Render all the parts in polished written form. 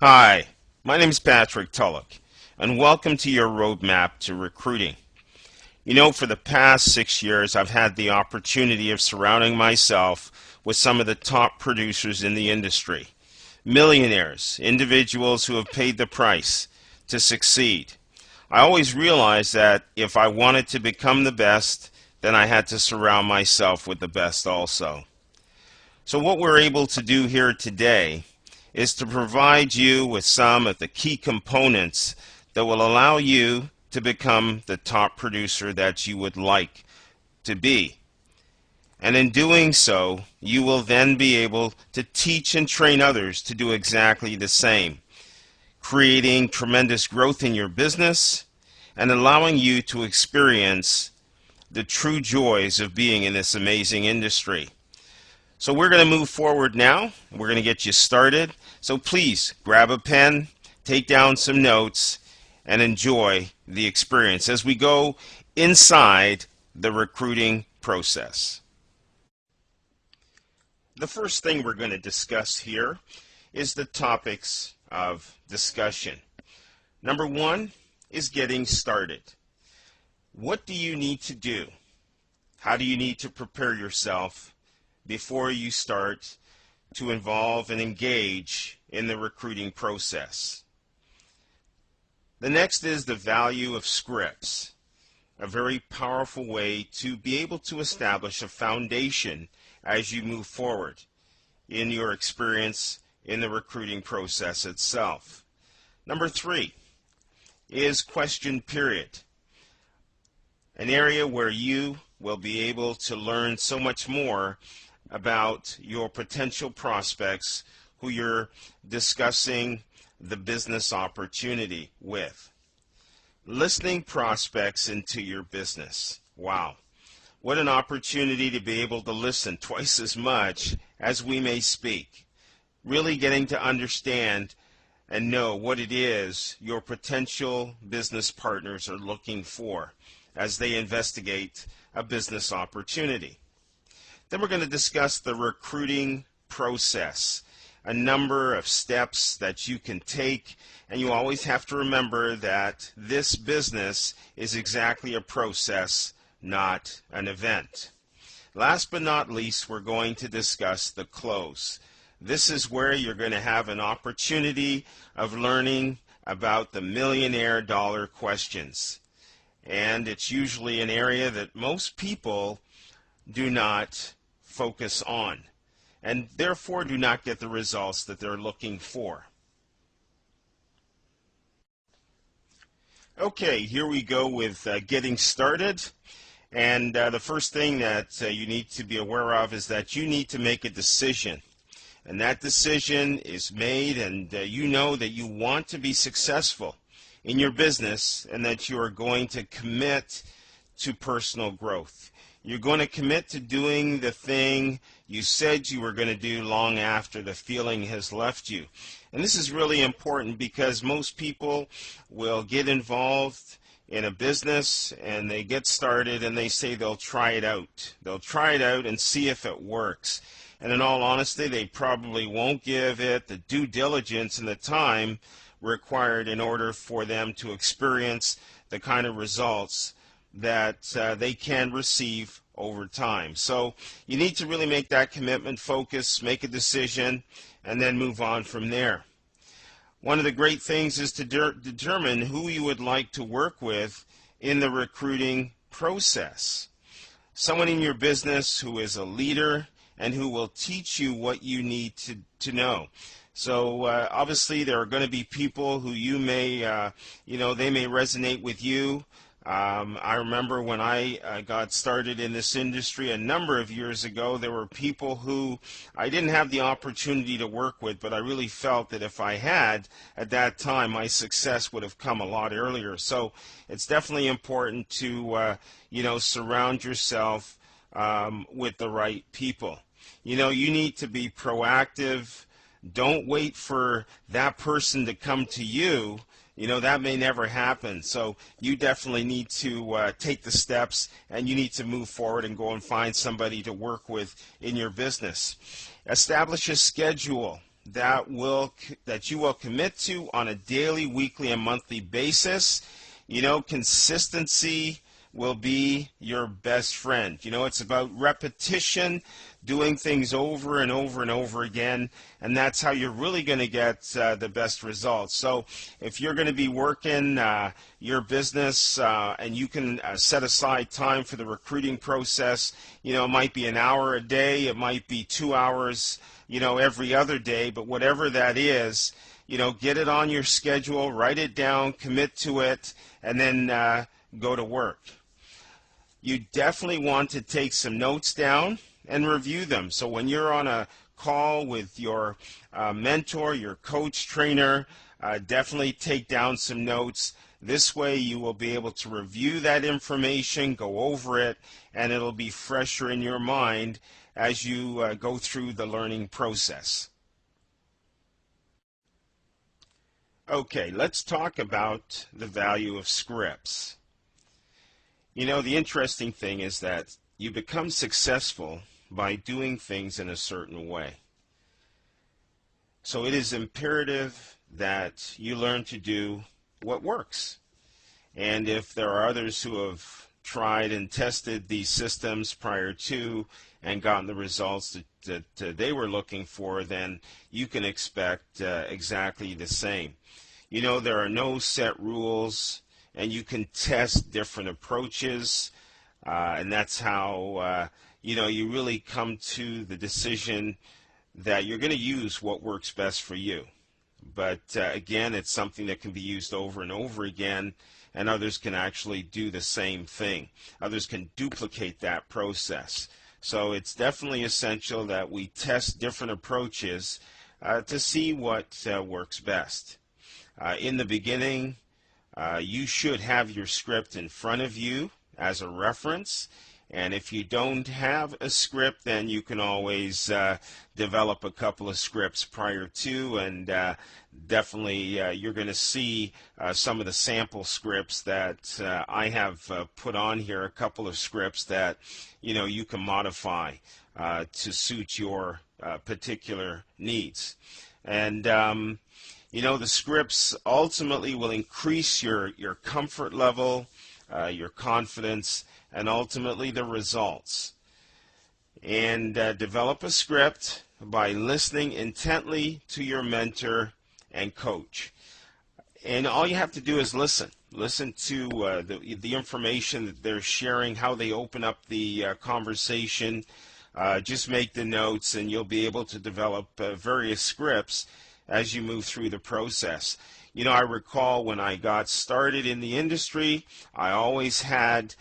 Hi, my name is Patrick Tulloch, and welcome to your roadmap to recruiting. For the past 6 years, I've had the opportunity of surrounding myself with some of the top producers in the industry, millionaires, individuals who have paid the price to succeed. I always realized that if I wanted to become the best, then I had to surround myself with the best also. So, what we're able to do here today is to provide you with some of the key components that will allow you to become the top producer that you would like to be. And in doing so, you will then be able to teach and train others to do exactly the same, creating tremendous growth in your business and allowing you to experience the true joys of being in this amazing industry. So we're going to move forward now. We're going to get you started. So please grab a pen, take down some notes, and enjoy the experience as we go inside the recruiting process. The first thing we're going to discuss here is the topics of discussion. Number one is getting started. What do you need to do? How do you need to prepare yourself before you start to involve and engage in the recruiting process? The next is the value of scripts, a very powerful way to be able to establish a foundation as you move forward in your experience in the recruiting process itself. Number three is question period, an area where you will be able to learn so much more about your potential prospects who you're discussing the business opportunity with. Listening prospects into your business. Wow. What an opportunity to be able to listen twice as much as we may speak. Really getting to understand and know what it is your potential business partners are looking for as they investigate a business opportunity. Then we're going to discuss the recruiting process, a number of steps that you can take, and you always have to remember that this business is exactly a process, not an event. Last but not least, we're going to discuss the close. This is where you're going to have an opportunity of learning about the millionaire dollar questions. And it's usually an area that most people do not focus on and therefore do not get the results that they're looking for. Okay, here we go with getting started. And the first thing that you need to be aware of is that you need to make a decision. And that decision is made, and you know that you want to be successful in your business and that you are going to commit to personal growth. You're going to commit to doing the thing you said you were going to do long after the feeling has left you. And this is really important because most people will get involved in a business and they get started and they say they'll try it out. They'll try it out and see if it works. And in all honesty, they probably won't give it the due diligence and the time required in order for them to experience the kind of results that they can receive over time. So you need to really make that commitment, focus, make a decision, and then move on from there. One of the great things is to determine who you would like to work with in the recruiting process. Someone in your business who is a leader and who will teach you what you need to know. So obviously there are going to be people who you may, they may resonate with you. I remember when I got started in this industry a number of years ago, there were people who I didn't have the opportunity to work with, but I really felt that if I had at that time, my success would have come a lot earlier. So it's definitely important to, surround yourself with the right people. You need to be proactive. Don't wait for that person to come to you. That may never happen. So you definitely need to take the steps, and you need to move forward and go and find somebody to work with in your business. Establish a schedule. that you will commit to on a daily, weekly, and monthly basis. Consistency will be your best friend. It's about repetition, doing things over and over and over again, and that's how you're really going to get the best results. So if you're going to be working your business and you can set aside time for the recruiting process, it might be an hour a day, it might be 2 hours, every other day, but whatever that is, get it on your schedule, write it down, commit to it, and then go to work. You definitely want to take some notes down and review them. So when you're on a call with your mentor, your coach, trainer, definitely take down some notes. This way you will be able to review that information, go over it, and it'll be fresher in your mind as you go through the learning process. Okay, let's talk about the value of scripts. The interesting thing is that you become successful by doing things in a certain way. So it is imperative that you learn to do what works. And if there are others who have tried and tested these systems prior to and gotten the results that they were looking for, then you can expect exactly the same. There are no set rules, and you can test different approaches, and that's how you really come to the decision that you're going to use what works best for you. But again, it's something that can be used over and over again, and others can actually do the same thing. Others can duplicate that process. So it's definitely essential that we test different approaches to see what works best. In the beginning, you should have your script in front of you as a reference, and if you don't have a script, then you can always develop a couple of scripts prior to, and definitely you're going to see some of the sample scripts that I have put on here, a couple of scripts that you can modify to suit your particular needs. And the scripts ultimately will increase your comfort level, your confidence, and ultimately the results. And develop a script by listening intently to your mentor and coach. And all you have to do is listen. Listen to the information that they're sharing, how they open up the conversation. Just make the notes, and you'll be able to develop various scripts as you move through the process. I recall when I got started in the industry, I always had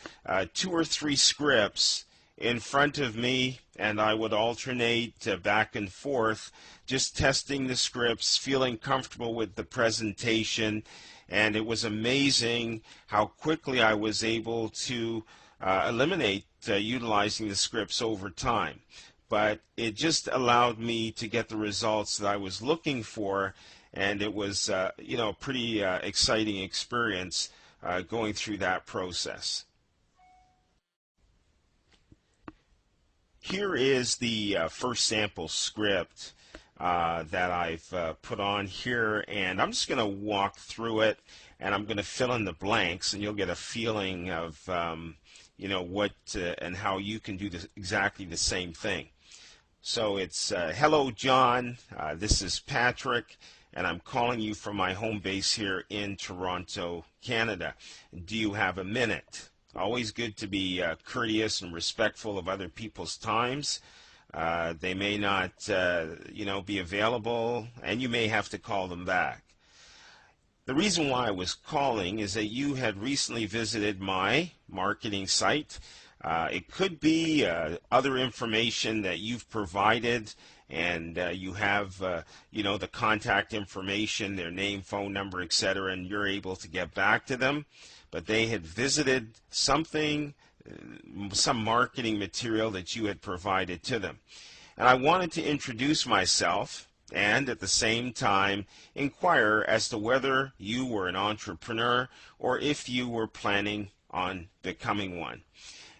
2 or 3 scripts in front of me, and I would alternate back and forth, just testing the scripts, feeling comfortable with the presentation, and it was amazing how quickly I was able to eliminate utilizing the scripts over time. But it just allowed me to get the results that I was looking for, and it was a pretty exciting experience going through that process. Here is the first sample script that I've put on here, and I'm just going to walk through it, and I'm going to fill in the blanks, and you'll get a feeling of what and how you can do exactly the same thing. So it's, hello John, this is Patrick, and I'm calling you from my home base here in Toronto, Canada. Do you have a minute? Always good to be courteous and respectful of other people's times. They may not, be available, and you may have to call them back. The reason why I was calling is that you had recently visited my marketing site. It could be other information that you've provided, and you have, the contact information, their name, phone number, etc., and you're able to get back to them. But they had visited something, some marketing material that you had provided to them. And I wanted to introduce myself and at the same time inquire as to whether you were an entrepreneur or if you were planning on becoming one.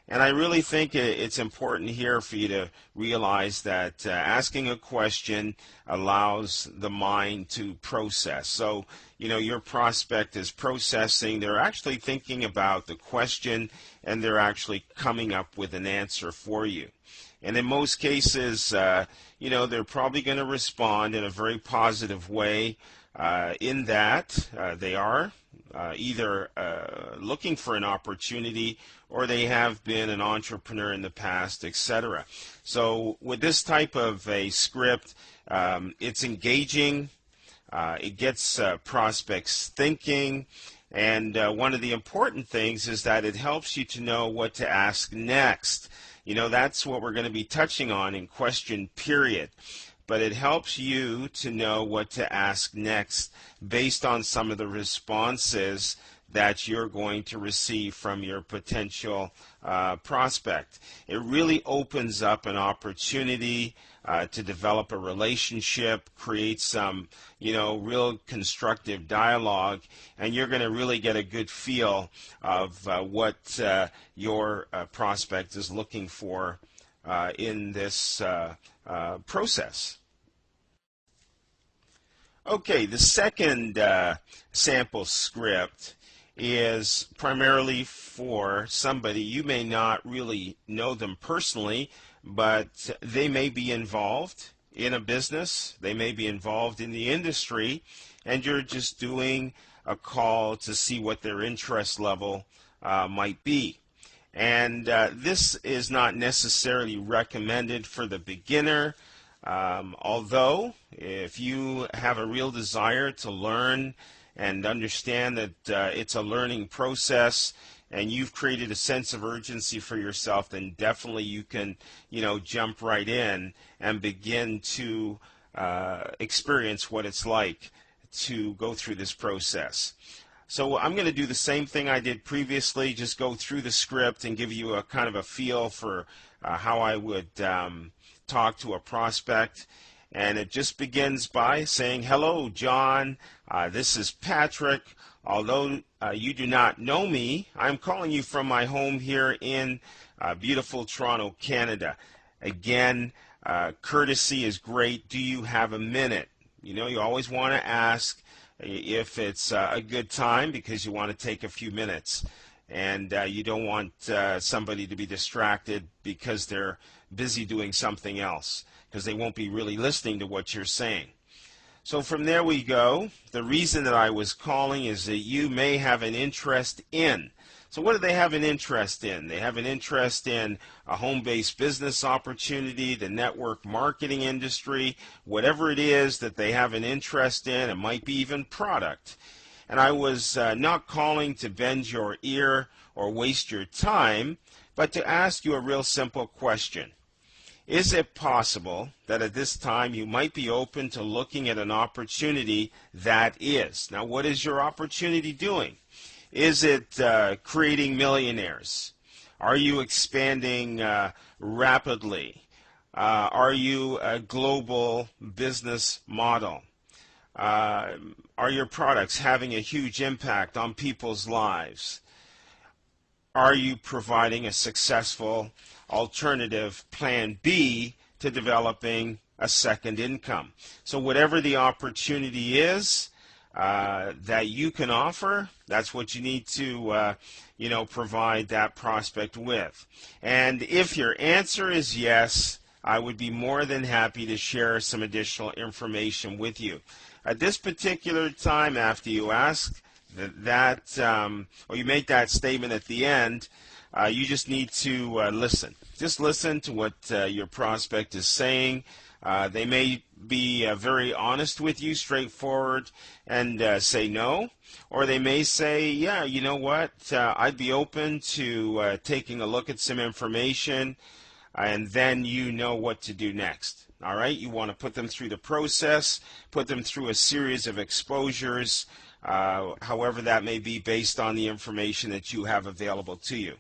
And I really think it's important here for you to realize that asking a question allows the mind to process. So, your prospect is processing. They're actually thinking about the question, and they're actually coming up with an answer for you. And in most cases, they're probably going to respond in a very positive way in that they are either looking for an opportunity or they have been an entrepreneur in the past, etc. So with this type of a script, it's engaging, it gets prospects thinking, and one of the important things is that it helps you to know what to ask next. That's what we're going to be touching on in question period. But it helps you to know what to ask next based on some of the responses that you're going to receive from your potential prospect. It really opens up an opportunity to develop a relationship, create some, real constructive dialogue, and you're going to really get a good feel of what your prospect is looking for in this process. Okay, the second sample script is primarily for somebody. You may not really know them personally, but they may be involved in a business, they may be involved in the industry, and you're just doing a call to see what their interest level might be. And this is not necessarily recommended for the beginner, although if you have a real desire to learn and understand that it's a learning process and you've created a sense of urgency for yourself, then definitely you can, jump right in and begin to experience what it's like to go through this process. So I'm going to do the same thing I did previously, just go through the script and give you a kind of a feel for how I would talk to a prospect. And it just begins by saying, "Hello, John. This is Patrick. Although you do not know me, I'm calling you from my home here in beautiful Toronto, Canada. Again, courtesy is great. Do you have a minute?" You always want to ask if it's a good time because you want to take a few minutes. And you don't want somebody to be distracted because they're busy doing something else, because they won't be really listening to what you're saying. So from there we go. The reason that I was calling is that you may have an interest in. So what do they have an interest in? They have an interest in a home-based business opportunity, the network marketing industry, whatever it is that they have an interest in. It might be even product. And I was not calling to bend your ear or waste your time, but to ask you a real simple question. Is it possible that at this time you might be open to looking at an opportunity that is? Now, what is your opportunity doing? Is it creating millionaires? Are you expanding rapidly? Are you a global business model? Are your products having a huge impact on people's lives? Are you providing a successful alternative plan B to developing a second income? So whatever the opportunity is that you can offer, that's what you need to provide that prospect with. And if your answer is yes, I would be more than happy to share some additional information with you. At this particular time, after you ask or you make that statement at the end, you just need to listen. Just listen to what your prospect is saying. They may be very honest with you, straightforward, and say no. Or they may say, yeah, you know what, I'd be open to taking a look at some information, and then you know what to do next. All right, you want to put them through the process, put them through a series of exposures, however that may be based on the information that you have available to you.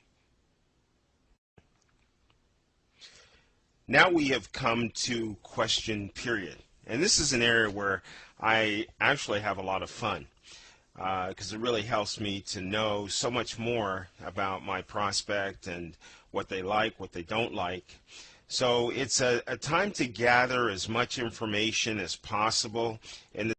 Now we have come to question period. And this is an area where I actually have a lot of fun because it really helps me to know so much more about my prospect and what they like, what they don't like. So it's a time to gather as much information as possible. And